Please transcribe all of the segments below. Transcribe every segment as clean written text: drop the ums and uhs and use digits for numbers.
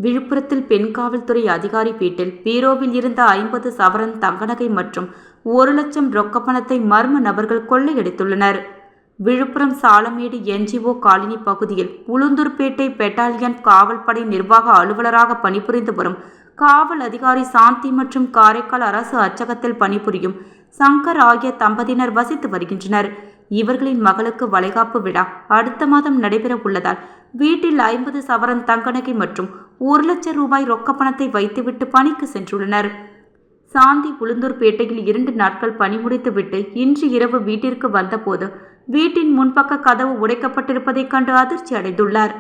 விழுப்புரத்தில் பெண் காவல்துறை அதிகாரி வீட்டில் பீரோவில் இருந்த 50 சவரன் தங்கநகை மற்றும் 1 லட்சம் ரொக்க பணத்தை மர்ம நபர்கள் கொள்ளையடித்துள்ளனர். விழுப்புரம் சாலமேடு NGO காலனி பகுதியில் உளுந்தூர்பேட்டை பெட்டாலியன் காவல்படை நிர்வாக அலுவலராக பணிபுரிந்து வரும் காவல் அதிகாரி சாந்தி மற்றும் காரைக்கால் அரசு அச்சகத்தில் பணிபுரியும் சங்கர் ஆகிய தம்பதியினர் வசித்து வருகின்றனர். இவர்களின் மகளுக்கு வளைகாப்பு விழா அடுத்த மாதம் நடைபெற உள்ளதால் வீட்டில் 50 சவரன் தங்கநகை மற்றும் 1 லட்சம் ரூபாய் ரொக்க பணத்தை வைத்துவிட்டு பணிக்கு சென்றுள்ளனர். சாந்தி உளுந்தூர்பேட்டையில் 2 நாட்கள் பணி முடித்துவிட்டு இன்று இரவு வீட்டிற்கு வந்தபோது வீட்டின் முன்பக்க கதவு உடைக்கப்பட்டிருப்பதைக் கண்டு அதிர்ச்சி அடைந்துள்ளார்.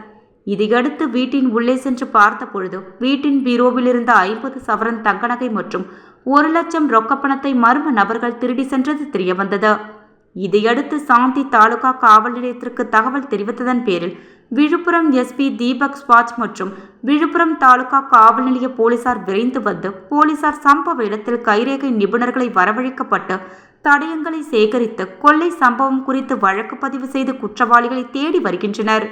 இதையடுத்து வீட்டின் உள்ளே சென்று பார்த்த பொழுது வீட்டின் பீரோவில் இருந்த 50 சவரன் தங்கநகை மற்றும் 1 லட்சம் ரொக்க பணத்தை மர்ம நபர்கள் திருடி சென்றது தெரியவந்தது. இதையடுத்து சாந்தி தாலுகா காவல் நிலையத்திற்கு தகவல் தெரிவித்ததன் பேரில் விழுப்புரம் SP தீபக் ஸ்வாஜ் மற்றும் விழுப்புரம் தாலுகா காவல் நிலைய போலீசார் விரைந்து வந்து போலீசார் சம்பவ இடத்தில் கைரேகை நிபுணர்களை வரவழைக்கப்பட்டு தடயங்களை சேகரித்து கொள்ளை சம்பவம் குறித்து வழக்கு பதிவு செய்து குற்றவாளிகளை தேடி வருகின்றனர்.